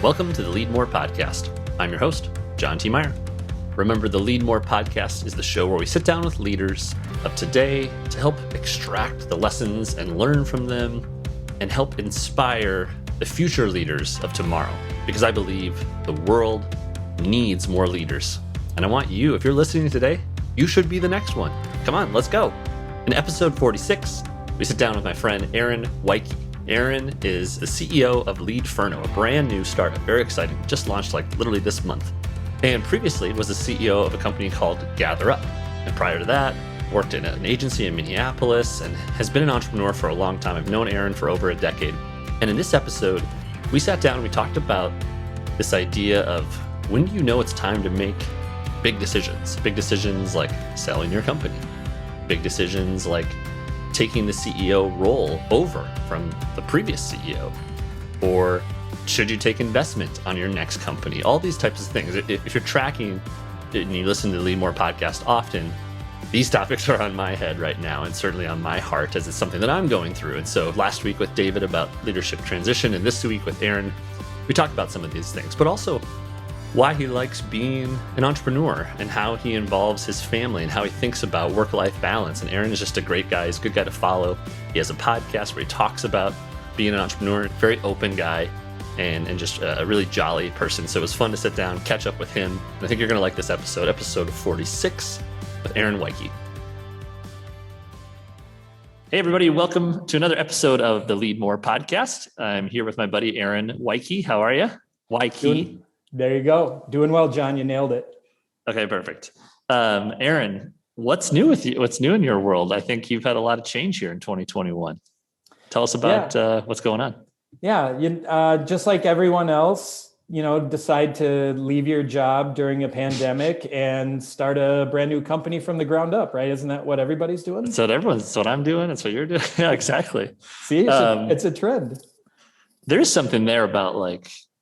Welcome to the Leadmore podcast. I'm your host, John T. Meyer. Remember, the Leadmore podcast is the show where we sit down with leaders of today to help extract the lessons and learn from them and help inspire the future leaders of tomorrow. Because I believe the world needs more leaders. And I want you, if you're listening today, you should be the next one. Come on, let's go. In episode 46, we sit down with my friend Aaron Weiche. Aaron is the CEO of Leadferno, a brand new startup. Very exciting. Just launched literally this month. And previously was the CEO of a company called Gather Up. And prior to that, worked in an agency in Minneapolis and has been an entrepreneur for a long time. I've known Aaron for over a decade. And in this episode, we sat down and we talked about this idea of when do you know it's time to make big decisions like selling your company, big decisions like taking the CEO role over from the previous CEO, or should you take investment on your next company? All these types of things. If you're tracking and you listen to the Leadmore podcast often, these topics are on my head right now and certainly on my heart as it's something that I'm going through. And so last week with David about leadership transition, and this week with Aaron, we talked about some of these things, but also why he likes being an entrepreneur and how he involves his family and how he thinks about work-life balance. And Aaron is just a great guy. He's a good guy to follow. He has a podcast where he talks about being an entrepreneur, very open guy and just a really jolly person. So it was fun to sit down, catch up with him. And I think you're going to like this episode 46 with Aaron Weiche. Hey, everybody. Welcome to another episode of the Leadmore podcast. I'm here with my buddy, Aaron Weiche. How are you? Weiche. There you go. Doing well, John. You nailed it. Okay, perfect. Aaron, what's new with you? What's new in your world? I think you've had a lot of change here in 2021. Tell us about what's going on. Yeah, just like everyone else, decide to leave your job during a pandemic and start a brand new company from the ground up, right? Isn't that what everybody's doing? That's what I'm doing. That's what you're doing. Yeah, exactly. See, it's a trend. There's something there about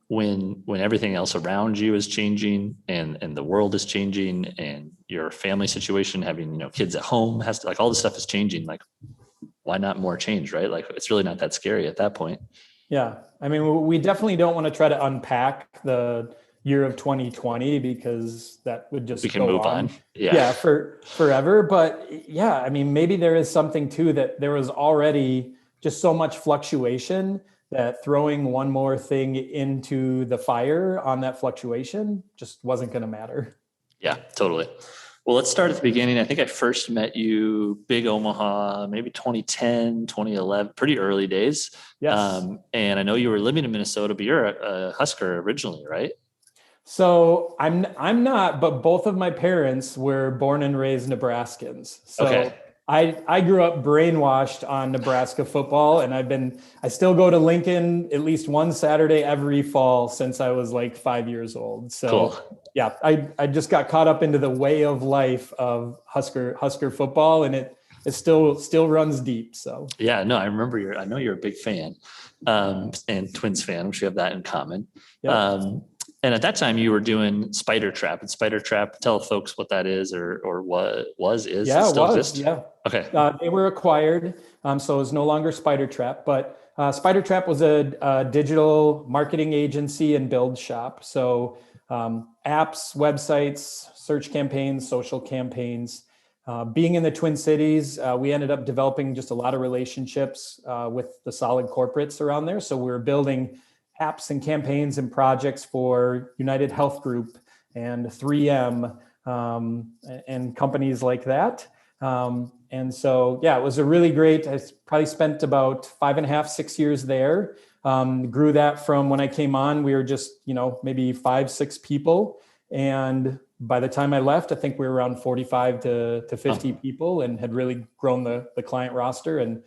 when everything else around you is changing and the world is changing and your family situation, having, kids at home has to, all this stuff is changing. Why not more change, right? It's really not that scary at that point. Yeah. I mean, we definitely don't want to try to unpack the year of 2020 because that would just we can move on. Yeah. For forever. But yeah, I mean, maybe there is something too that there was already just so much fluctuation that throwing one more thing into the fire on that fluctuation just wasn't going to matter. Yeah, totally. Well, let's start at the beginning. I think I first met you, big Omaha, maybe 2010, 2011, pretty early days. Yes. And I know you were living in Minnesota, but you're a Husker originally, right? So I'm not, but both of my parents were born and raised Nebraskans. So okay. I grew up brainwashed on Nebraska football, and I still go to Lincoln at least one Saturday every fall since I was 5 years old. So cool. Yeah, I just got caught up into the way of life of Husker football, and it still runs deep. So yeah, no, I know you're a big fan, and Twins fan, which we have that in common. Yep. And at that time, you were doing Spider Trap. And Spider Trap, tell folks what that is or what is. Yeah, it was. Exist? Yeah. Okay. They were acquired, so it's no longer Spider Trap. But Spider Trap was a digital marketing agency and build shop. So apps, websites, search campaigns, social campaigns. Being in the Twin Cities, we ended up developing just a lot of relationships with the solid corporates around there. So we were building apps and campaigns and projects for United Health Group and 3M and companies like that. And so, yeah, it was a really great, I probably spent about 5.5, 6 years there. Grew that from when I came on, we were just, maybe 5, 6 people. And by the time I left, I think we were around 45 to 50 people and had really grown the client roster and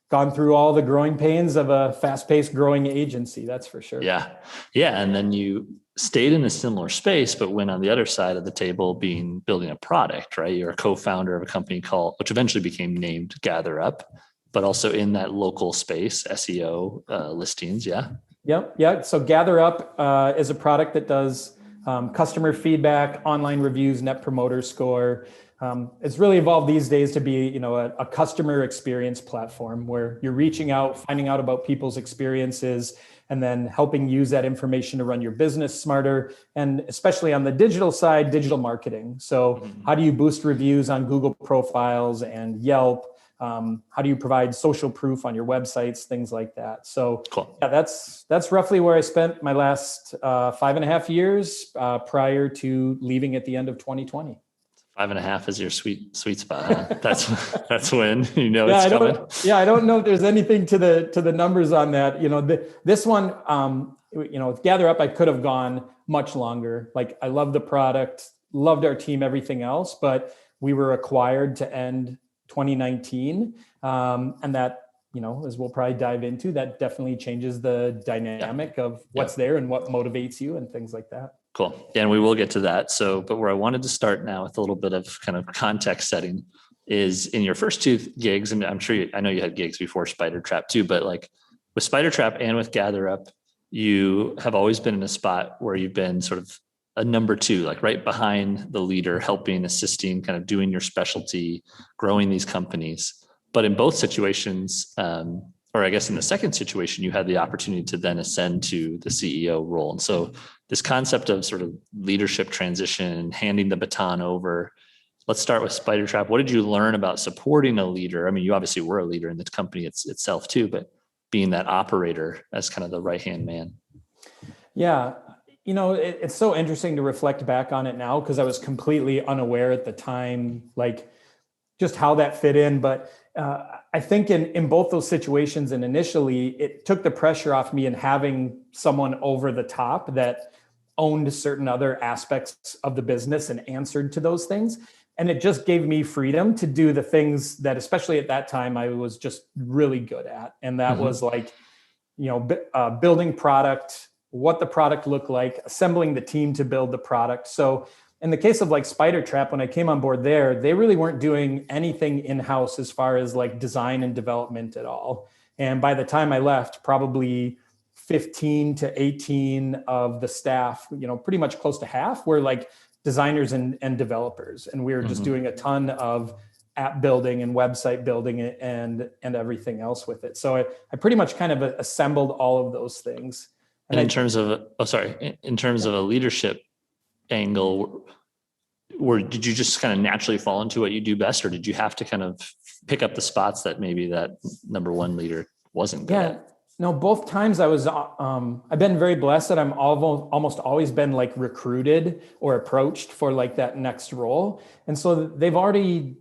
gone through all the growing pains of a fast-paced growing agency, that's for sure. Yeah. And then you stayed in a similar space, but went on the other side of the table building a product, right? You're a co-founder of a company which eventually became named Gather Up, but also in that local space, SEO listings. Yeah. Yep. Yeah. So Gather Up is a product that does customer feedback, online reviews, net promoter score, it's really evolved these days to be, a customer experience platform where you're reaching out, finding out about people's experiences, and then helping use that information to run your business smarter. And especially on the digital side, digital marketing. So how do you boost reviews on Google profiles and Yelp? How do you provide social proof on your websites, things like that? So Cool. yeah, that's roughly where I spent my last 5.5 years prior to leaving at the end of 2020. 5.5 is your sweet spot, huh? That's when it's coming. I don't know if there's anything to the numbers on that. This one, with Gather Up, I could have gone much longer. Like, I love the product, loved our team, everything else, but we were acquired to end 2019, and that, as we'll probably dive into, that definitely changes the dynamic of what's there and what motivates you and things like that. Cool. Yeah, and we will get to that. But where I wanted to start now with a little bit of kind of context setting is in your first two gigs, and I know you had gigs before Spider Trap too, but like with Spider Trap and with Gather Up, you have always been in a spot where you've been sort of a number two, like right behind the leader, helping, assisting, kind of doing your specialty, growing these companies. But in both situations, or I guess in the second situation, you had the opportunity to then ascend to the CEO role. And so this concept of sort of leadership transition, handing the baton over, let's start with Spider Trap. What did you learn about supporting a leader? I mean, you obviously were a leader in the company itself too, but being that operator as kind of the right-hand man. Yeah. It's so interesting to reflect back on it now, because I was completely unaware at the time, like just how that fit in. But I think in both those situations, and initially, it took the pressure off me in having someone over the top that owned certain other aspects of the business and answered to those things. And it just gave me freedom to do the things that, especially at that time, I was just really good at. And that was like, building product, what the product looked like, assembling the team to build the product. So in the case of like Spider Trap, when I came on board there, they really weren't doing anything in-house as far as like design and development at all. And by the time I left, probably 15 to 18 of the staff, pretty much close to half, were like designers and developers. And we were just doing a ton of app building and website building and everything else with it. So I pretty much kind of assembled all of those things. And in terms of a leadership angle, did you just kind of naturally fall into what you do best, or did you have to kind of pick up the spots that maybe that number one leader wasn't good at? No, both times I've been very blessed that I'm almost always been like recruited or approached for like that next role. And so they've already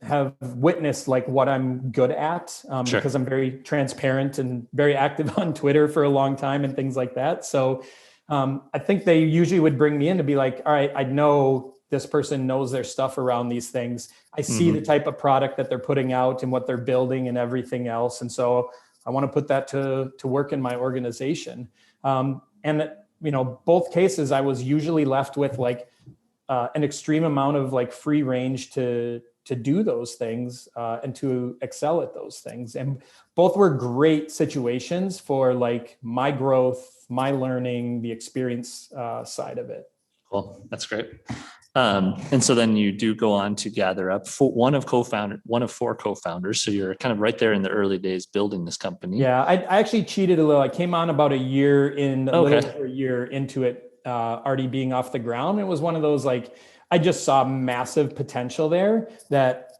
have witnessed like what I'm good at, because I'm very transparent and very active on Twitter for a long time and things like that. So I think they usually would bring me in to be like, all right, I know this person knows their stuff around these things. I see the type of product that they're putting out and what they're building and everything else. And so I want to put that to work in my organization. And both cases, I was usually left with like an extreme amount of like free range to do those things and to excel at those things. And both were great situations for like my growth, my learning, the experience side of it. Cool. That's great. And so then you do go on to Gather Up, one of four co-founders. So you're kind of right there in the early days building this company. Yeah, I actually cheated a little. I came on about a year into it, already being off the ground. It was one of those, like, I just saw massive potential there that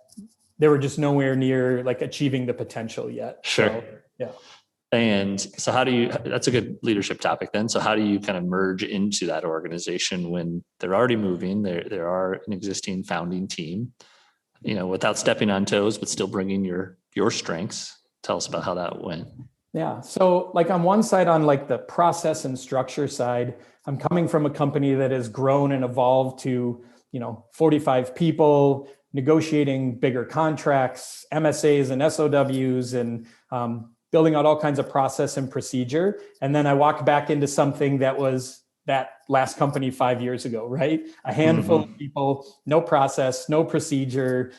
they were just nowhere near like achieving the potential yet. Sure. So, yeah. And so that's a good leadership topic then. So how do you kind of merge into that organization when they're already moving, there are an existing founding team, without stepping on toes, but still bringing your strengths? Tell us about how that went. Yeah. So like on one side, on like the process and structure side, I'm coming from a company that has grown and evolved to, 45 people, negotiating bigger contracts, MSAs and SOWs, and building out all kinds of process and procedure. And then I walk back into something that was that last company 5 years ago, right? A handful of people, no process, no procedure,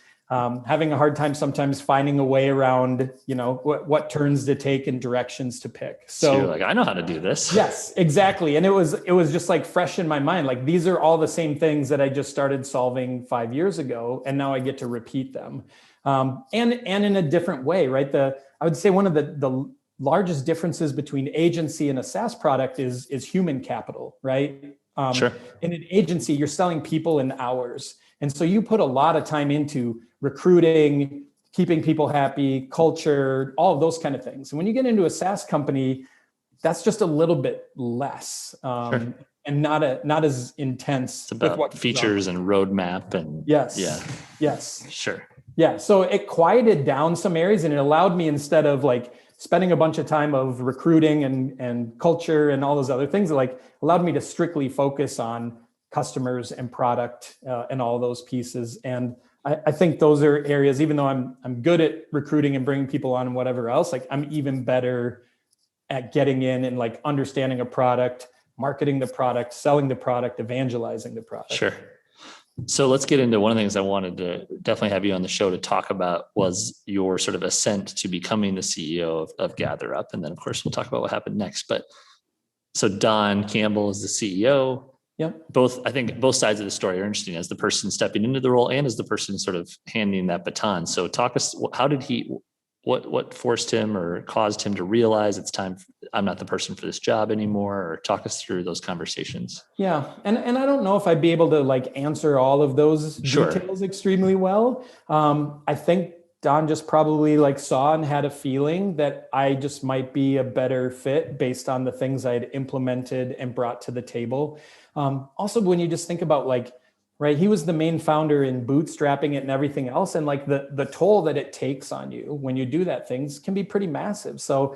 having a hard time sometimes finding a way around, what turns to take and directions to pick. So you're like, I know how to do this. Yes, exactly. And it was just like fresh in my mind. Like, these are all the same things that I just started solving 5 years ago, and now I get to repeat them. And in a different way, right? I would say one of the largest differences between agency and a SaaS product is human capital, right? Sure. In an agency, you're selling people in hours. And so you put a lot of time into recruiting, keeping people happy, culture, all of those kind of things. And when you get into a SaaS company, that's just a little bit less, Sure. and not as intense. It's about what features and roadmap and yes. Sure. Yeah. So it quieted down some areas, and it allowed me, instead of like spending a bunch of time of recruiting and culture and all those other things, like allowed me to strictly focus on customers and product and all those pieces. And I think those are areas, even though I'm good at recruiting and bringing people on and whatever else, like I'm even better at getting in and like understanding a product, marketing the product, selling the product, evangelizing the product. Sure. So let's get into one of the things I wanted to definitely have you on the show to talk about was your sort of ascent to becoming the CEO of GatherUp. And then of course we'll talk about what happened next. But so Don Campbell is the CEO. Yep. I think both sides of the story are interesting, as the person stepping into the role and as the person sort of handing that baton. So talk us, how did what forced him or caused him to realize it's time, I'm not the person for this job anymore, or talk us through those conversations. Yeah. And I don't know if I'd be able to like answer all of those details extremely well. I think Don just probably like saw and had a feeling that I just might be a better fit based on the things I had implemented and brought to the table. Also, when you just think about like, right, he was the main founder in bootstrapping it and everything else. And like the toll that it takes on you when you do that, things can be pretty massive. So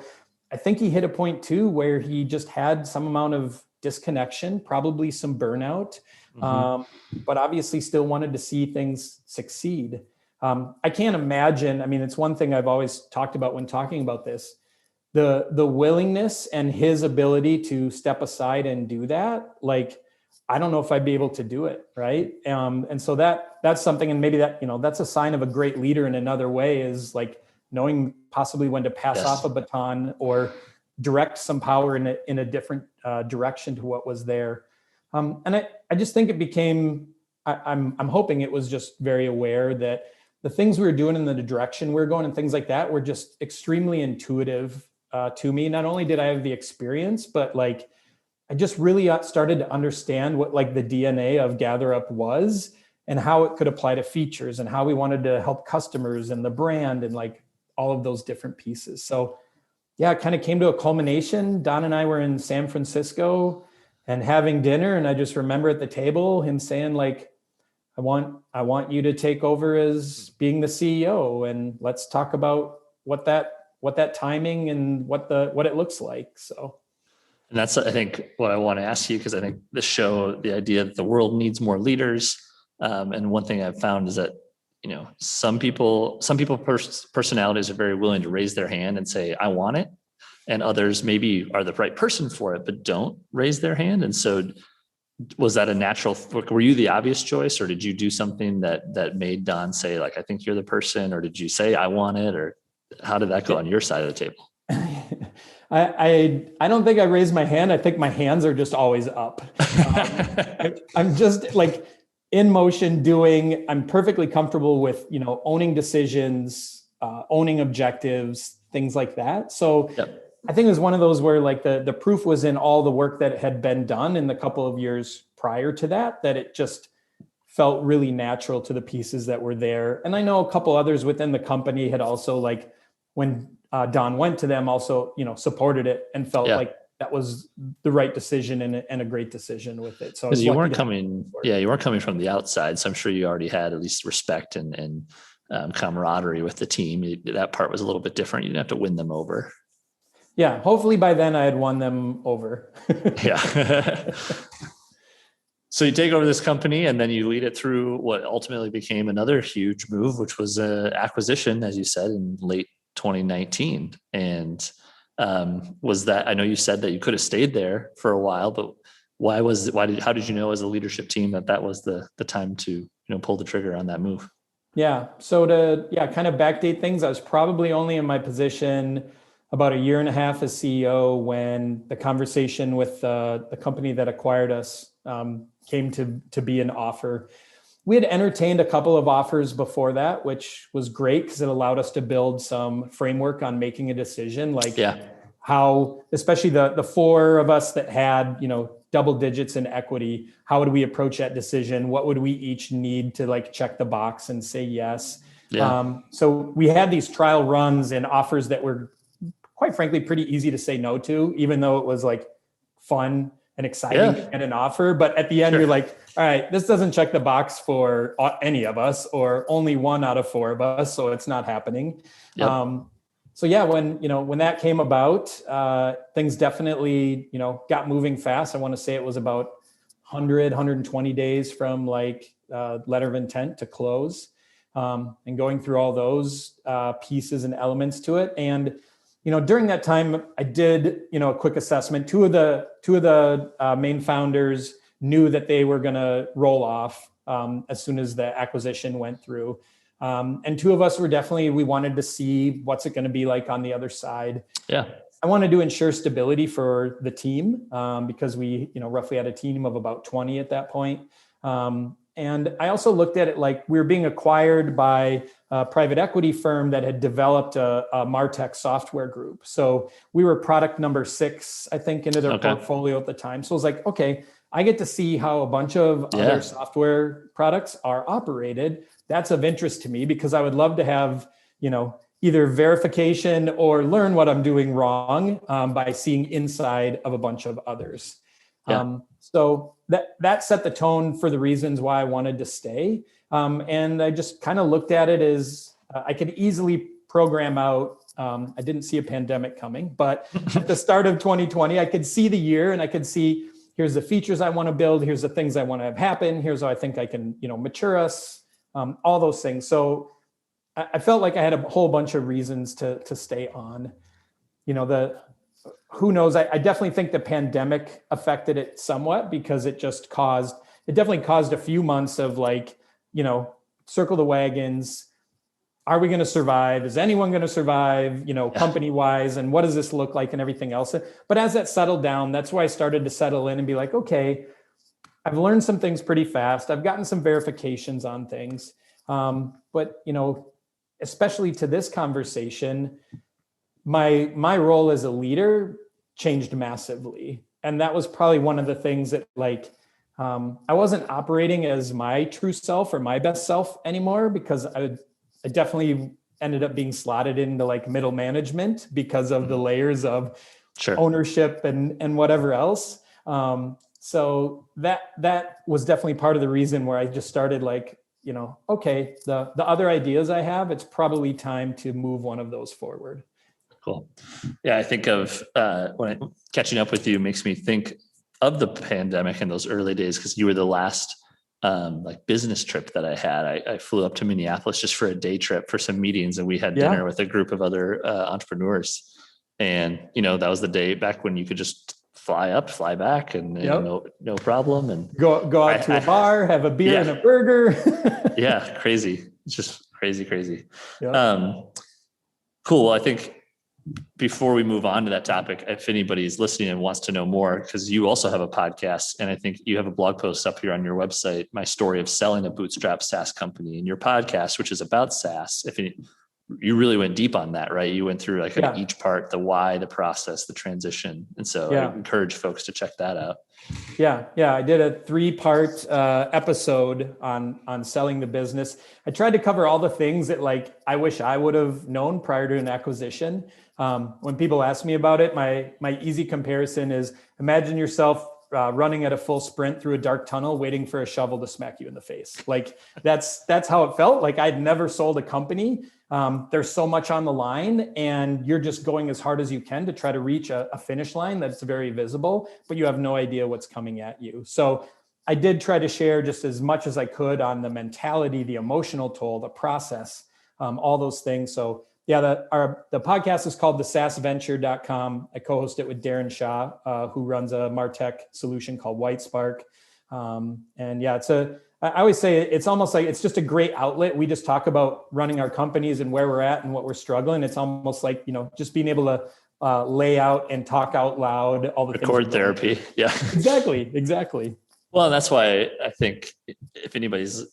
I think he hit a point too, where he just had some amount of disconnection, probably some burnout, but obviously still wanted to see things succeed. I can't imagine. I mean, it's one thing I've always talked about when talking about this, the willingness and his ability to step aside and do that. Like, I don't know if I'd be able to do it. Right. And so that's something, and maybe that, that's a sign of a great leader in another way, is like knowing possibly when to pass off a baton or direct some power in a different direction to what was there. And I just think it became, I'm hoping it was just very aware that the things we were doing in the direction we were going and things like that were just extremely intuitive to me. Not only did I have the experience, but like, I just really started to understand what like the DNA of GatherUp was and how it could apply to features and how we wanted to help customers and the brand and like all of those different pieces. So yeah, it kind of came to a culmination. Don and I were in San Francisco and having dinner. And I just remember at the table him saying like, I want you to take over as being the CEO, and let's talk about what that timing and what it looks like. So. And that's, I think, what I want to ask you, because I think the show, the idea that the world needs more leaders. And one thing I've found is that, some people personalities are very willing to raise their hand and say, I want it. And others maybe are the right person for it, but don't raise their hand. And so was that a natural, were you the obvious choice, or did you do something that made Don say like, I think you're the person, or did you say, I want it, or how did that go on your side of the table? I don't think I raised my hand. I think my hands are just always up. I'm just like in motion doing, I'm perfectly comfortable with, owning decisions, owning objectives, things like that. So I think it was one of those where like the proof was in all the work that had been done in the couple of years prior to that it just felt really natural to the pieces that were there. And I know a couple others within the company had also like, when Don went to them, also, supported it and felt like that was the right decision and a great decision with it. So you weren't coming from the outside. So I'm sure you already had at least respect and camaraderie with the team. That part was a little bit different. You didn't have to win them over. Yeah. Hopefully by then I had won them over. Yeah. So you take over this company and then you lead it through what ultimately became another huge move, which was an acquisition, as you said, in late 2019. And was that, I know you said that you could have stayed there for a while, but how did you know as a leadership team that was the time to, pull the trigger on that move? Yeah. So kind of backdate things, I was probably only in my position about a year and a half as CEO when the conversation with the company that acquired us came to be an offer. We had entertained a couple of offers before that, which was great because it allowed us to build some framework on making a decision, like Yeah. how, especially the four of us that had, double digits in equity, how would we approach that decision? What would we each need to like check the box and say yes? Yeah. So we had these trial runs and offers that were quite frankly pretty easy to say no to, even though it was like fun and exciting to get an offer. But at the end, Sure. you're like, all right, this doesn't check the box for any of us, or only one out of four of us, so it's not happening. Yep. So yeah, when that came about, things definitely, got moving fast. I want to say it was about 120 days from like letter of intent to close, and going through all those pieces and elements to it. And during that time, I did a quick assessment. Two of the main founders knew that they were going to roll off as soon as the acquisition went through. And two of us we wanted to see what's it going to be like on the other side. Yeah. I wanted to ensure stability for the team because we, roughly had a team of about 20 at that point. And I also looked at it like we were being acquired by a private equity firm that had developed a MarTech software group. So we were product number 6, I think, into their portfolio at the time. So I was like, okay, I get to see how a bunch of other software products are operated. That's of interest to me because I would love to have, either verification or learn what I'm doing wrong by seeing inside of a bunch of others. Yeah. So that set the tone for the reasons why I wanted to stay. And I just kind of looked at it as I could easily program out. I didn't see a pandemic coming, but at the start of 2020, I could see the year and I could see, here's the features I want to build. Here's the things I want to have happen. Here's how I think I can, mature us, all those things. So I felt like I had a whole bunch of reasons to stay on. Who knows? I definitely think the pandemic affected it somewhat because it definitely caused a few months of like, circle the wagons. Are we going to survive? Is anyone going to survive, company wise? And what does this look like and everything else? But as that settled down, that's why I started to settle in and be like, okay, I've learned some things pretty fast. I've gotten some verifications on things. But, especially to this conversation, my role as a leader changed massively. And that was probably one of the things that I wasn't operating as my true self or my best self anymore because I definitely ended up being slotted into like middle management because of the layers of ownership and whatever else. So that was definitely part of the reason where I just started okay, the other ideas I have, it's probably time to move one of those forward. Cool. Yeah, I think of when catching up with you makes me think of the pandemic in those early days because you were the last business trip that I had. I flew up to Minneapolis just for a day trip for some meetings, and we had dinner with a group of other entrepreneurs. And that was the day back when you could just fly up, fly back, and no problem. And go out to a bar, have a beer and a burger. Yeah, crazy. It's just crazy. Yep. Cool. Well, I think before we move on to that topic, if anybody's listening and wants to know more, because you also have a podcast, and I think you have a blog post up here on your website, My Story of Selling a Bootstrapped SaaS Company, and your podcast, which is about SaaS. You really went deep on that, right? You went through each part, the why, the process, the transition. And so I encourage folks to check that out. Yeah. I did a 3-part episode on selling the business. I tried to cover all the things that I wish I would have known prior to an acquisition. When people ask me about it, my easy comparison is imagine yourself running at a full sprint through a dark tunnel, waiting for a shovel to smack you in the face. That's how it felt. I'd never sold a company. There's so much on the line and you're just going as hard as you can to try to reach a finish line that's very visible, but you have no idea what's coming at you. So I did try to share just as much as I could on the mentality, the emotional toll, the process, all those things. So yeah, the podcast is called thesaasventure.com. I co-host it with Darren Shaw, who runs a MarTech solution called Whitespark. And yeah, I always say it's almost like it's just a great outlet. We just talk about running our companies and where we're at and what we're struggling. It's almost like, just being able to lay out and talk out loud all the things. Record therapy. Yeah. Exactly. Well, that's why I think if anybody's,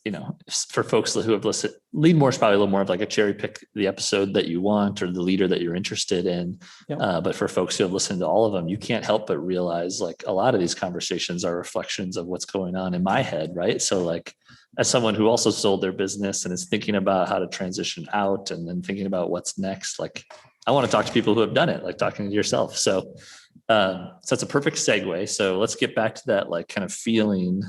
for folks who have listened, Leadmore is probably a little more of like a cherry pick the episode that you want or the leader that you're interested in. Yep. But for folks who have listened to all of them, you can't help but realize like a lot of these conversations are reflections of what's going on in my head, right? So like as someone who also sold their business and is thinking about how to transition out and then thinking about what's next, like I want to talk to people who have done it, like talking to yourself. So that's a perfect segue. So let's get back to that, like kind of feeling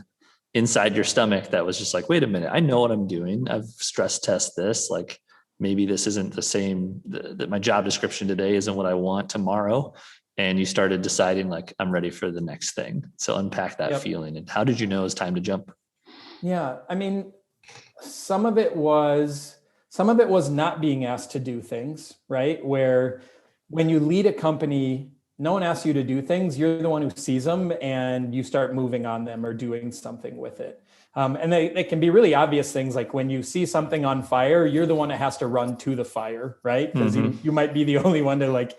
inside your stomach that was just like, wait a minute, I know what I'm doing. I've stress test this. Like maybe this isn't the same, that my job description today isn't what I want tomorrow. And you started deciding like, I'm ready for the next thing. So unpack that feeling. And how did you know it was time to jump? Yeah. I mean, some of it was not being asked to do things, right? Where when you lead a company, no one asks you to do things. You're the one who sees them and you start moving on them or doing something with it. And they can be really obvious things like when you see something on fire, you're the one that has to run to the fire, right? Because you might be the only one to like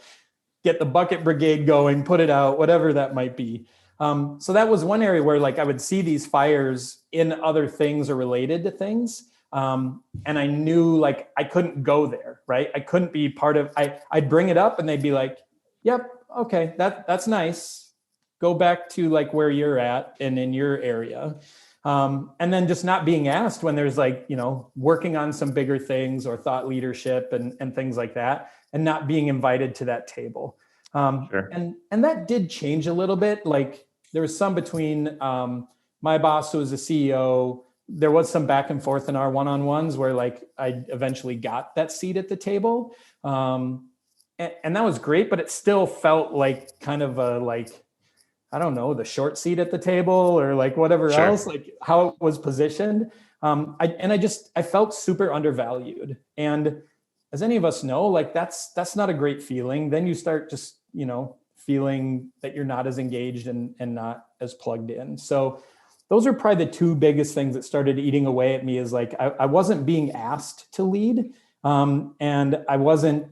get the bucket brigade going, put it out, whatever that might be. So that was one area where like I would see these fires in other things or related to things. And I knew like I couldn't go there, right? I couldn't be part of, I'd bring it up and they'd be like, yep, okay, that's nice. Go back to like where you're at and in your area. And then just not being asked when there's like, working on some bigger things or thought leadership and things like that, and not being invited to that table. Sure. And that did change a little bit. Like there was some between my boss, who was the CEO, there was some back and forth in our one-on-ones where like I eventually got that seat at the table. And that was great, but it still felt like kind of a, like, I don't know, the short seat at the table or like whatever else, like how it was positioned. I felt super undervalued. And as any of us know, like that's not a great feeling. Then you start just, feeling that you're not as engaged and not as plugged in. So those are probably the two biggest things that started eating away at me, is like, I wasn't being asked to lead. And I wasn't,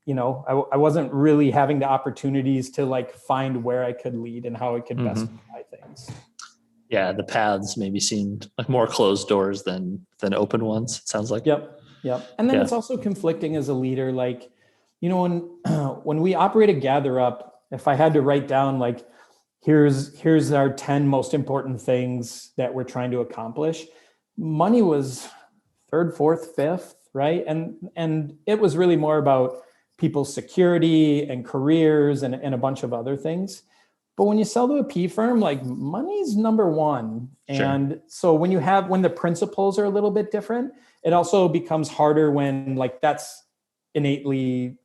I wasn't really having the opportunities to like find where I could lead and how I could best apply things. Yeah. The paths maybe seemed like more closed doors than open ones. It sounds like. Yep. And then it's also conflicting as a leader. Like, when we operate a Gather Up, if I had to write down like, here's our 10 most important things that we're trying to accomplish, money was third, fourth, fifth, right? And it was really more about people's security and careers and a bunch of other things. But when you sell to a P firm, like money's number one. Sure. And so when the principles are a little bit different, it also becomes harder when like that's innately,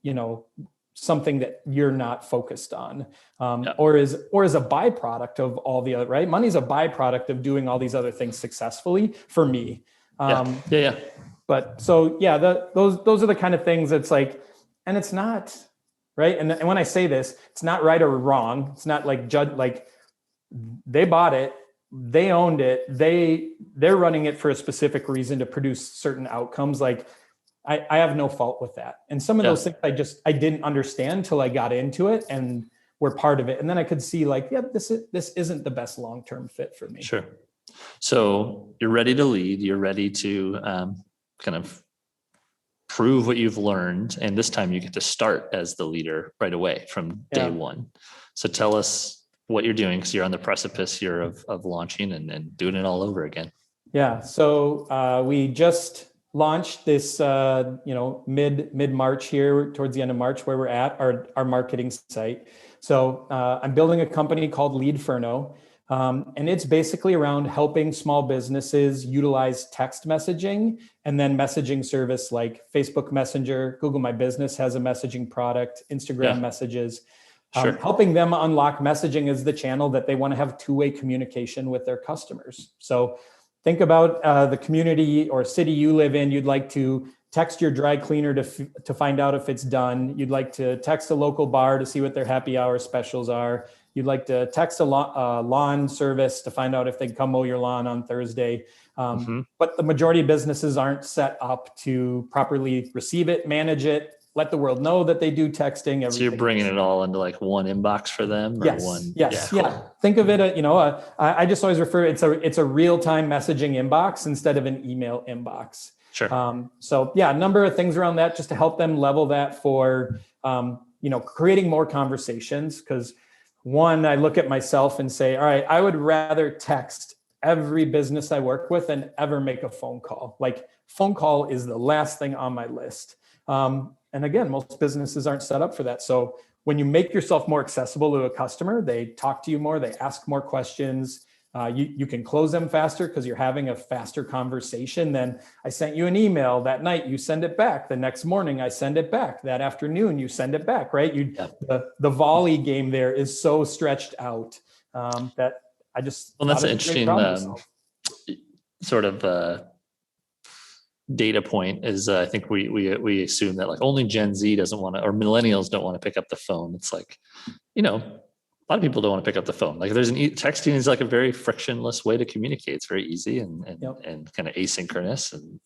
something that you're not focused on, or is a byproduct of all the other, right? Money's a byproduct of doing all these other things successfully for me. But so, those are the kind of things that's like, and it's not right. And when I say this, it's not right or wrong. It's not like like they bought it, they owned it, they're running it for a specific reason to produce certain outcomes. Like I have no fault with that. And some of those things I didn't understand till I got into it and were part of it. And then I could see like, this isn't the best long-term fit for me. Sure. So you're ready to lead, you're ready to kind of prove what you've learned. And this time you get to start as the leader right away from day one. So tell us what you're doing, because you're on the precipice here of launching and doing it all over again. Yeah. So we just launched this, mid-March here, towards the end of March, where we're at our marketing site. So I'm building a company called Leadferno. And it's basically around helping small businesses utilize text messaging and then messaging service like Facebook Messenger. Google My Business has a messaging product, Instagram messages, helping them unlock messaging as the channel that they want to have two-way communication with their customers. So think about the community or city you live in. You'd like to text your dry cleaner to find out if it's done. You'd like to text a local bar to see what their happy hour specials are. You'd like to text a lawn service to find out if they can come mow your lawn on Thursday. But the majority of businesses aren't set up to properly receive it, manage it, let the world know that they do texting. So you're bringing it all into like one inbox for them? Or Yes. Yeah. Think of it, I just always refer, it's a real-time messaging inbox instead of an email inbox. Sure. So yeah, a number of things around that just to help them level that for, creating more conversations. Because one, I look at myself and say, all right, I would rather text every business I work with than ever make a phone call. Like phone call is the last thing on my list. And again, most businesses aren't set up for that. So when you make yourself more accessible to a customer, they talk to you more, they ask more questions. You can close them faster because you're having a faster conversation. Then I sent you an email that night, you send it back. The next morning, I send it back. That afternoon, you send it back, right? The volley game there is so stretched out that I just. Well, that's an interesting sort of data point is I think we assume that like only Gen Z doesn't want to, or millennials don't want to pick up the phone. It's like, a lot of people don't want to pick up the phone. Like texting is like a very frictionless way to communicate. It's very easy and kind of asynchronous. And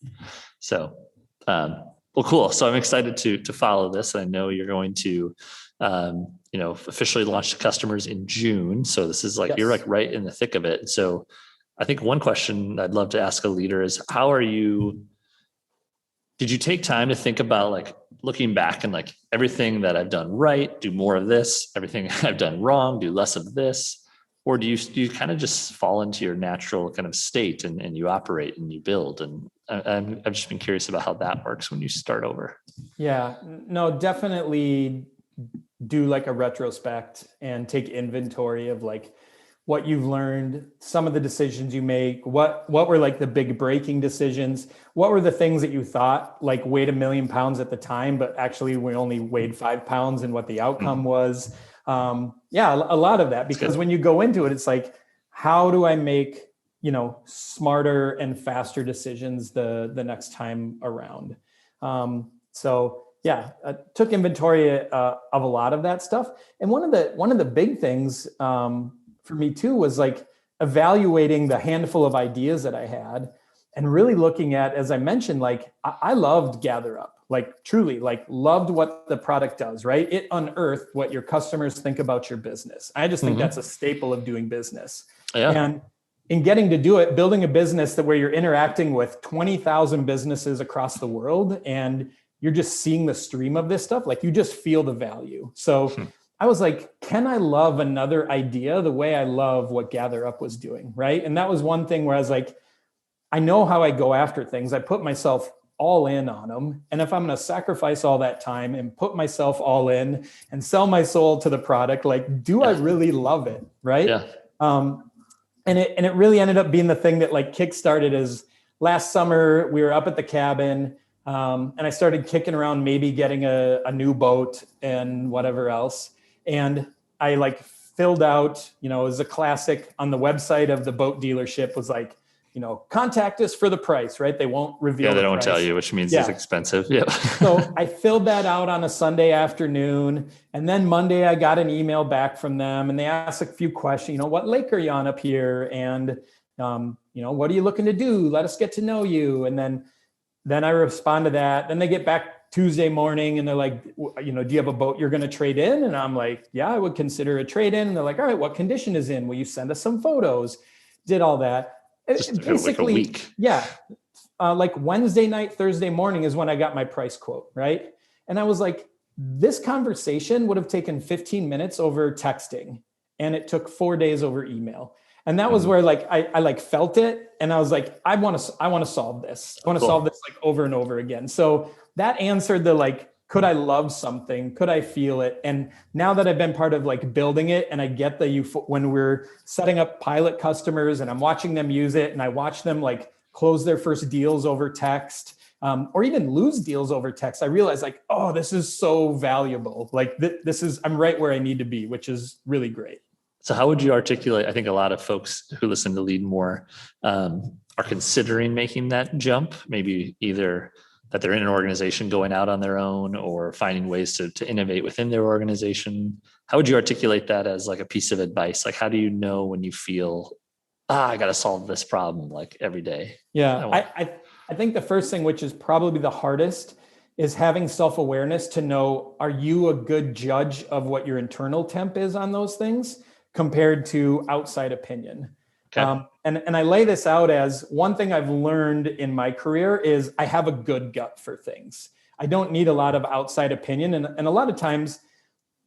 so, well, cool. So I'm excited to follow this. I know you're going to, officially launch to customers in June. So this is like, You're like right in the thick of it. So I think one question I'd love to ask a leader is did you take time to think about like looking back and like everything that I've done right, do more of this, everything I've done wrong, do less of this? Or do you kind of just fall into your natural kind of state and you operate and you build? And I've just been curious about how that works when you start over. Yeah, no, definitely do like a retrospect and take inventory of like what you've learned, some of the decisions you make, what were like the big breaking decisions, what were the things that you thought like weighed 1 million pounds at the time, but actually we only weighed 5 pounds, and what the outcome was. A lot of that, because when you go into it, it's like, how do I make, smarter and faster decisions the next time around? I took inventory of a lot of that stuff. And one of the big things, for me too, was like evaluating the handful of ideas that I had and really looking at, as I mentioned, like I loved GatherUp, like truly like loved what the product does, right? It unearthed what your customers think about your business. I just think that's a staple of doing business. Yeah. And in getting to do it, building a business where you're interacting with 20,000 businesses across the world and you're just seeing the stream of this stuff, like you just feel the value. So I was like, can I love another idea the way I love what GatherUp was doing, right? And that was one thing where I was like, I know how I go after things. I put myself all in on them. And if I'm going to sacrifice all that time and put myself all in and sell my soul to the product, like, do I really love it, right? Yeah. And it really ended up being the thing that like kickstarted. Is last summer we were up at the cabin, and I started kicking around maybe getting a new boat and whatever else. And I like filled out, it was a classic on the website of the boat dealership was like, contact us for the price, right? They won't reveal. Yeah, they don't tell you, which means it's expensive. Yeah. So I filled that out on a Sunday afternoon. And then Monday I got an email back from them and they asked a few questions, what lake are you on up here? And, what are you looking to do? Let us get to know you. And then I respond to that. Then they get back Tuesday morning and they're like, do you have a boat you're going to trade in? And I'm like, yeah, I would consider a trade in. And they're like, all right, what condition is in? Will you send us some photos? Did all that. Just basically, like a week. Yeah. Like Wednesday night, Thursday morning is when I got my price quote, right? And I was like, this conversation would have taken 15 minutes over texting and it took 4 days over email. And that was where like I like felt it and I was like, I want to solve this. I want to solve this like over and over again. So that answered the like, could I love something? Could I feel it? And now that I've been part of like building it and I get when we're setting up pilot customers and I'm watching them use it and I watch them like close their first deals over text, or even lose deals over text, I realize like, oh, this is so valuable. Like I'm right where I need to be, which is really great. So how would you articulate? I think a lot of folks who listen to Leadmore are considering making that jump, maybe either that they're in an organization going out on their own or finding ways to innovate within their organization. How would you articulate that as like a piece of advice? Like, how do you know when you feel, I got to solve this problem like every day? Yeah, I think the first thing, which is probably the hardest, is having self-awareness to know, are you a good judge of what your internal temp is on those things compared to outside opinion? Okay. And I lay this out as one thing I've learned in my career is I have a good gut for things. I don't need a lot of outside opinion. And a lot of times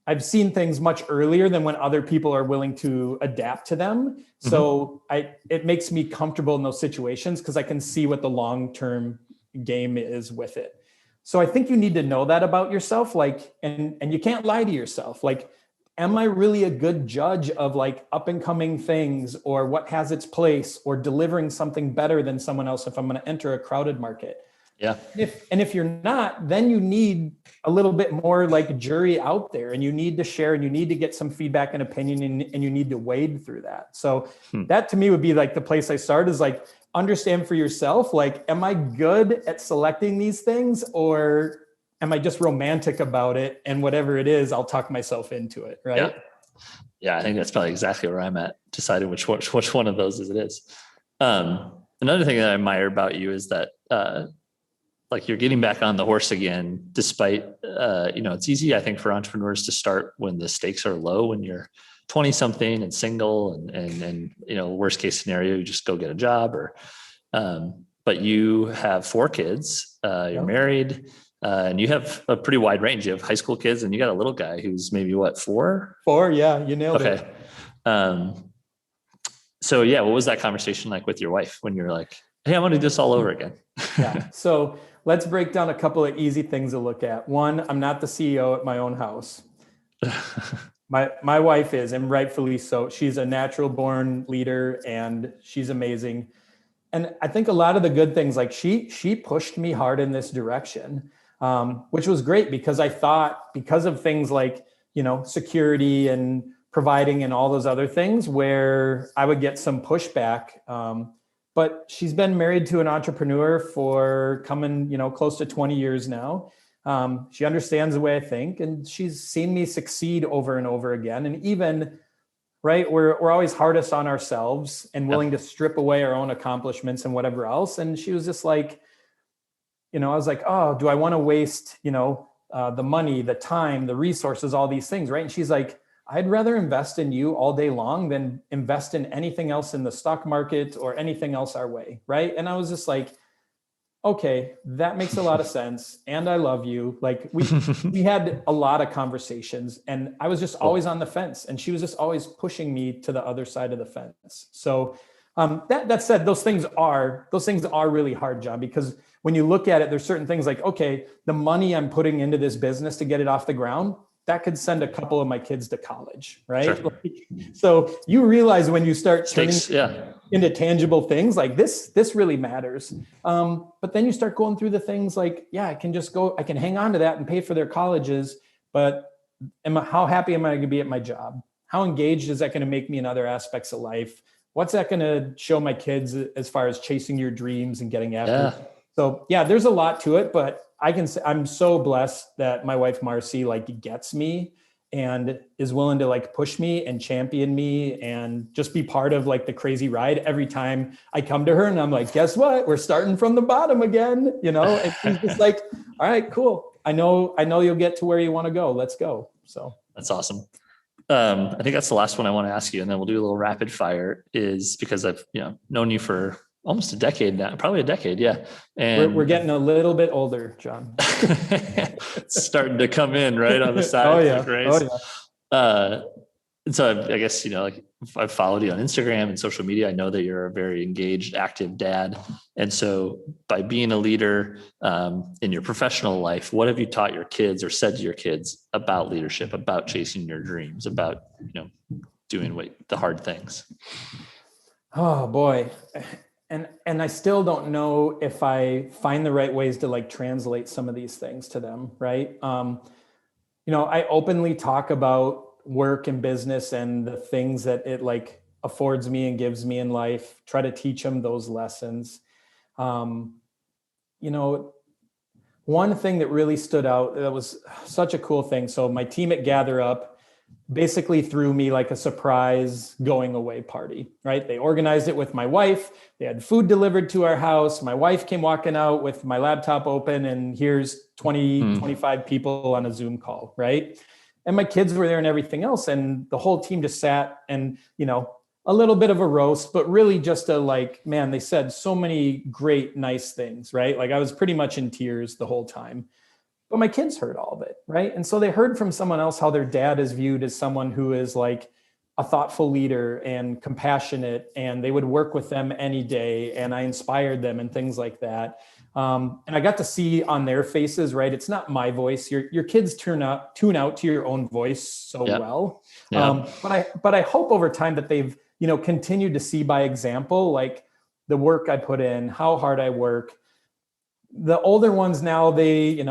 I've seen things much earlier than when other people are willing to adapt to them. So it makes me comfortable in those situations because I can see what the long-term game is with it. So I think you need to know that about yourself, like, and you can't lie to yourself. Like, am I really a good judge of like up and coming things or what has its place or delivering something better than someone else if I'm going to enter a crowded market? Yeah. And if you're not, then you need a little bit more like jury out there, and you need to share, and you need to get some feedback and opinion, and you need to wade through that. So that to me would be like the place I start, is like, understand for yourself, like, am I good at selecting these things, or am I just romantic about it? And whatever it is, I'll talk myself into it. Right. Yeah. I think that's probably exactly where I'm at, deciding which one of those it is. Another thing that I admire about you is that, like, you're getting back on the horse again, despite, it's easy, I think, for entrepreneurs to start when the stakes are low, when you're 20 something and single and worst case scenario, you just go get a job but you have 4 kids, you're married, and you have a pretty wide range. You have high school kids and you got a little guy who's maybe what, 4? 4. Yeah. You nailed it. So yeah, what was that conversation like with your wife when you're like, hey, I want to do this all over again? Yeah. So let's break down a couple of easy things to look at. One, I'm not the CEO at my own house. My wife is, and rightfully so. She's a natural born leader and she's amazing. And I think a lot of the good things, like she pushed me hard in this direction, which was great, because I thought, because of things like, security and providing and all those other things, where I would get some pushback. But she's been married to an entrepreneur for coming, close to 20 years now. She understands the way I think, and she's seen me succeed over and over again. And even, right, we're always hardest on ourselves and willing to strip away our own accomplishments and whatever else. And she was just like, I was like, oh, do I want to waste, the money, the time, the resources, all these things, right? And she's like, I'd rather invest in you all day long than invest in anything else in the stock market or anything else our way, right? And I was just like, okay, that makes a lot of sense. And I love you. Like, we had a lot of conversations, and I was just always on the fence, and she was just always pushing me to the other side of the fence. So that said, those things are really hard, John, because when you look at it, there's certain things like, okay, the money I'm putting into this business to get it off the ground, that could send a couple of my kids to college, right? Sure. So you realize when you start turning into tangible things, like this really matters. But then you start going through the things like, I can hang on to that and pay for their colleges, but how happy am I going to be at my job? How engaged is that going to make me in other aspects of life? What's that going to show my kids as far as chasing your dreams and getting after? So there's a lot to it, but I can say I'm so blessed that my wife, Marcy, like, gets me and is willing to like push me and champion me and just be part of like the crazy ride every time I come to her. And I'm like, guess what? We're starting from the bottom again, and she's just like, all right, cool. I know you'll get to where you want to go. Let's go. So that's awesome. I think that's the last one I want to ask you, and then we'll do a little rapid fire, is because I've known you for almost a decade now, probably a decade. Yeah. And we're getting a little bit older, John. It's starting to come in right on the side. Oh yeah. And so I guess, like, I've followed you on Instagram and social media. I know that you're a very engaged, active dad. And so by being a leader in your professional life, what have you taught your kids or said to your kids about leadership, about chasing your dreams, about, doing the hard things? Oh boy. And I still don't know if I find the right ways to like translate some of these things to them. Right. I openly talk about work and business and the things that it like affords me and gives me in life, try to teach them those lessons. one thing that really stood out that was such a cool thing. So my team at Gather Up basically threw me like a surprise going away party, right? They organized it with my wife. They had food delivered to our house. My wife came walking out with my laptop open, and here's 20, 25 people on a Zoom call, right? And my kids were there and everything else. And the whole team just sat and, a little bit of a roast, but really just a like, man, they said so many great, nice things, right? Like I was pretty much in tears the whole time. But my kids heard all of it, right? And so they heard from someone else how their dad is viewed as someone who is like a thoughtful leader and compassionate, and they would work with them any day, and I inspired them and things like that. And I got to see on their faces, right? It's not my voice. Your kids tune out to your own voice so well. Yeah. But I hope over time that they've continued to see by example, like the work I put in, how hard I work. The older ones now, they,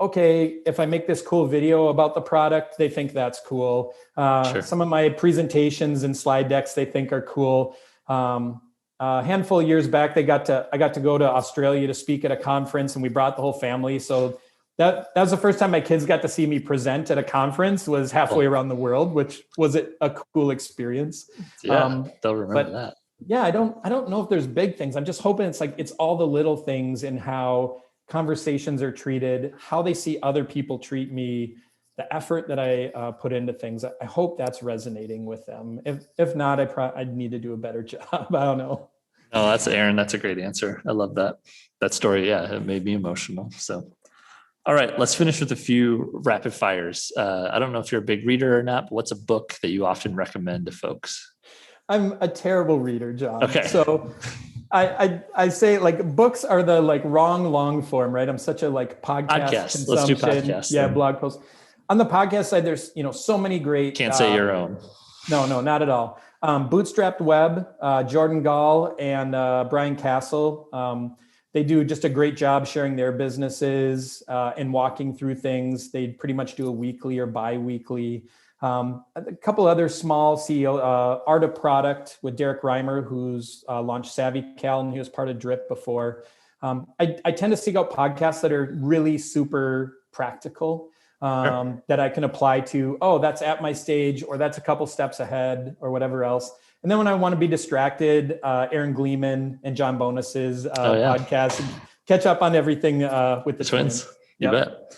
okay, if I make this cool video about the product, they think that's cool. Sure. Some of my presentations and slide decks they think are cool. A handful of years back, I got to go to Australia to speak at a conference, and we brought the whole family. So that was the first time my kids got to see me present at a conference, was halfway around the world, which was a cool experience. Yeah, they'll remember that. Yeah, I don't know if there's big things. I'm just hoping it's all the little things in how conversations are treated, how they see other people treat me, the effort that I put into things. I hope that's resonating with them. If not, I'd need to do a better job. I don't know. Oh, that's Aaron. That's a great answer. I love that story. Yeah, it made me emotional. So, all right, let's finish with a few rapid fires. I don't know if you're a big reader or not, but what's a book that you often recommend to folks? I'm a terrible reader, John. Okay. So I say like books are the like wrong long form, right? I'm such a like podcast consumption. Let's do podcasts. Yeah, blog posts. On the podcast side, there's so many great. Can't say your own. No, not at all. Bootstrapped Web, Jordan Gall and Brian Castle. They do just a great job sharing their businesses and walking through things. They pretty much do a weekly or bi-weekly. A couple other small CEO, Art of Product with Derek Reimer, who's launched SavvyCal, and he was part of Drip before. I tend to seek out podcasts that are really super practical, that I can apply to, that's at my stage, or that's a couple steps ahead, or whatever else. And then when I want to be distracted, Aaron Gleeman and John Bonus's podcast, and catch up on everything with the twins. You bet.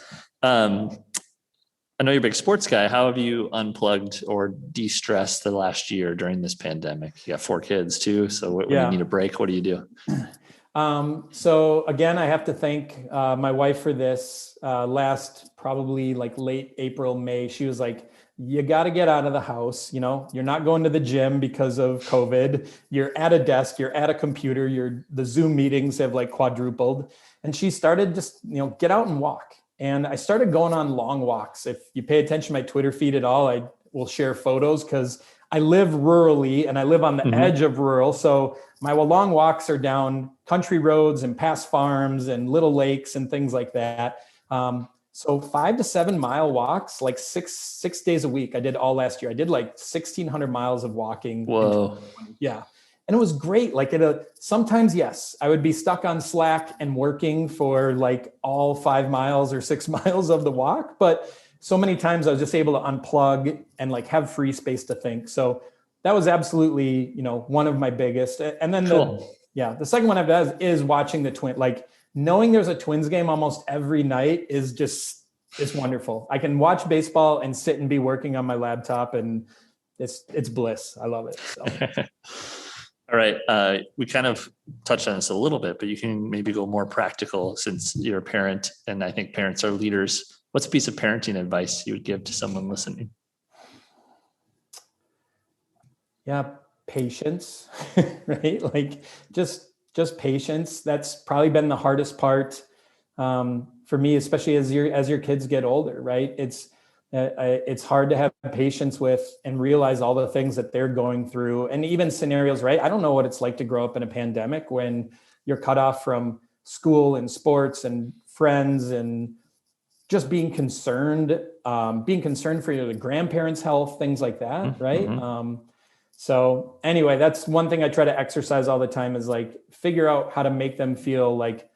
I know you're a big sports guy. How have you unplugged or de-stressed the last year during this pandemic? You got 4 kids too. So when you need a break, what do you do? So again, I have to thank my wife for this. Last probably like late April, May, she was like, you got to get out of the house. You're not going to the gym because of COVID. You're at a desk, you're at a computer, the Zoom meetings have like quadrupled. And she started just, get out and walk. And I started going on long walks. If you pay attention to my Twitter feed at all, I will share photos because I live rurally and I live on the edge of rural. So my long walks are down country roads and past farms and little lakes and things like that. So 5 to 7 mile walks, like six days a week. I did all last year. I did like 1,600 miles of walking. Whoa. Yeah. And it was great. Like sometimes, yes, I would be stuck on Slack and working for like all 5 miles or 6 miles of the walk. But so many times I was just able to unplug and like have free space to think. So that was absolutely, one of my biggest. And then the second one I've done is watching the twin, like knowing there's a Twins game almost every night is just, it's wonderful. I can watch baseball and sit and be working on my laptop, and it's bliss. I love it. So. All right. We kind of touched on this a little bit, but you can maybe go more practical since you're a parent, and I think parents are leaders. What's a piece of parenting advice you would give to someone listening? Yeah, patience, right? Like just patience. That's probably been the hardest part for me, especially as your kids get older, right? It's hard to have patience with and realize all the things that they're going through, and even scenarios, right? I don't know what it's like to grow up in a pandemic when you're cut off from school and sports and friends, and just being concerned for the grandparents' health, things like that, right? So anyway, that's one thing I try to exercise all the time, is like figure out how to make them feel like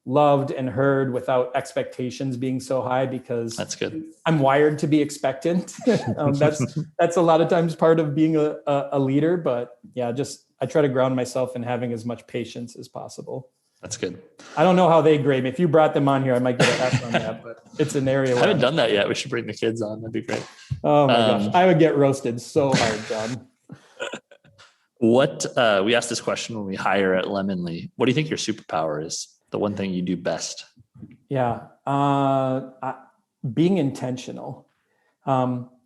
loved and heard without expectations being so high, because That's good. I'm wired to be expectant. That's a lot of times part of being a leader, but yeah, I try to ground myself in having as much patience as possible. That's good. I don't know how they grade me. If you brought them on here, I might get an F on that, but it's an area I where haven't done that yet. We should bring the kids on. That'd be great. Oh my gosh. I would get roasted so hard, John. We asked this question when we hire at Lemonly. What do you think your superpower is? The one thing you do best? Yeah. Being intentional,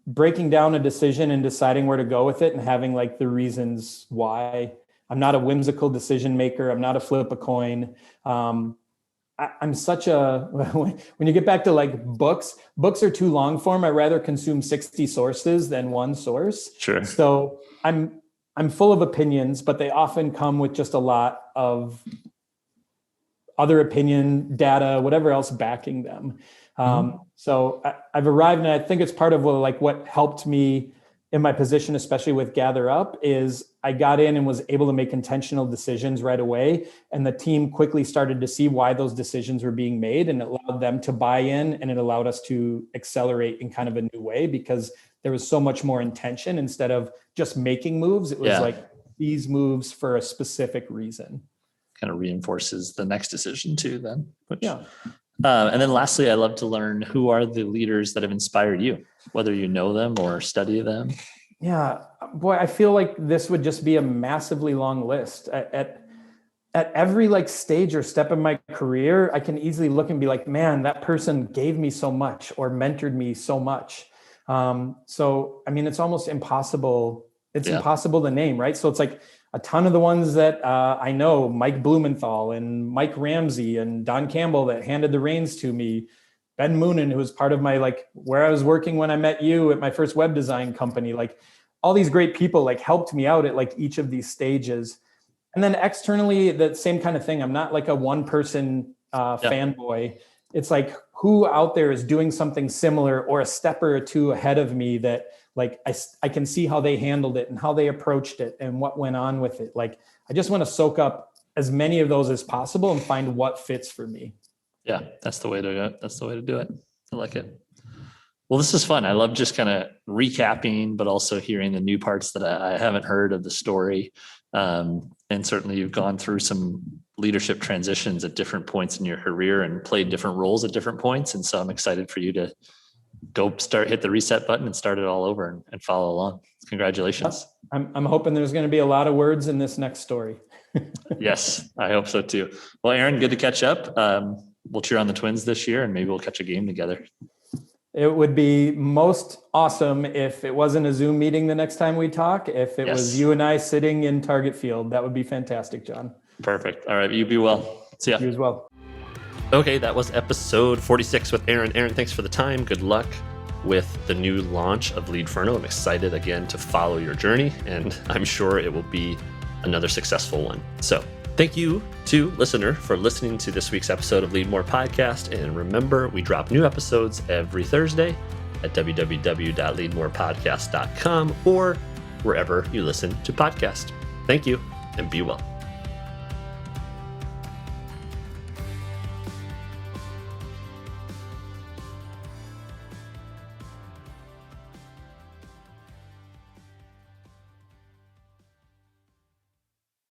breaking down a decision and deciding where to go with it and having like the reasons why. I'm not a whimsical decision maker. I'm not a flip a coin. I'm such a, when you get back to like books are too long form. I rather consume 60 sources than one source. Sure. So I'm full of opinions, but they often come with just a lot of other opinion, data, whatever else backing them. So I've arrived, and I think it's part of what helped me in my position, especially with Gather Up, is I got in and was able to make intentional decisions right away. And the team quickly started to see why those decisions were being made, and it allowed them to buy in, and it allowed us to accelerate in kind of a new way, because there was so much more intention instead of just making moves. It was like these moves for a specific reason. Kind of reinforces the next decision too then. And then lastly, I love to learn, who are the leaders that have inspired you, whether you know them or study them? Yeah, boy, I feel like this would just be a massively long list. At every like stage or step in my career, I can easily look and be like, man, that person gave me so much or mentored me so much. So, I mean, it's almost impossible. It's impossible to name, right? So it's like a ton of the ones that I know, Mike Blumenthal and Mike Ramsey and Don Campbell that handed the reins to me, Ben Moonen, who was part of my, where I was working when I met you at my first web design company, all these great people helped me out at each of these stages. And then externally, the same kind of thing. I'm not a one person fanboy. It's who out there is doing something similar or a step or two ahead of me that I can see how they handled it and how they approached it and what went on with it. I just want to soak up as many of those as possible and find what fits for me. Yeah, that's the way to go. That's the way to do it. I like it. Well, this is fun. I love just kind of recapping, but also hearing the new parts that I haven't heard of the story. And certainly you've gone through some leadership transitions at different points in your career and played different roles at different points. And so I'm excited for you to hit the reset button and start it all over and follow along. Congratulations. I'm hoping there's going to be a lot of words in this next story. Yes, I hope so too. Well, Aaron, good to catch up. We'll cheer on the Twins this year and maybe we'll catch a game together. It would be most awesome if it wasn't a Zoom meeting the next time we talk. If it was you and I sitting in Target Field, that would be fantastic, John. Perfect. All right. You be well. See ya. You as well. Okay, that was episode 46 with Aaron. Aaron, thanks for the time. Good luck with the new launch of Leadferno. I'm excited again to follow your journey, and I'm sure it will be another successful one. So thank you to listener for listening to this week's episode of Leadmore Podcast. And remember, we drop new episodes every Thursday at www.leadmorepodcast.com or wherever you listen to podcasts. Thank you and be well.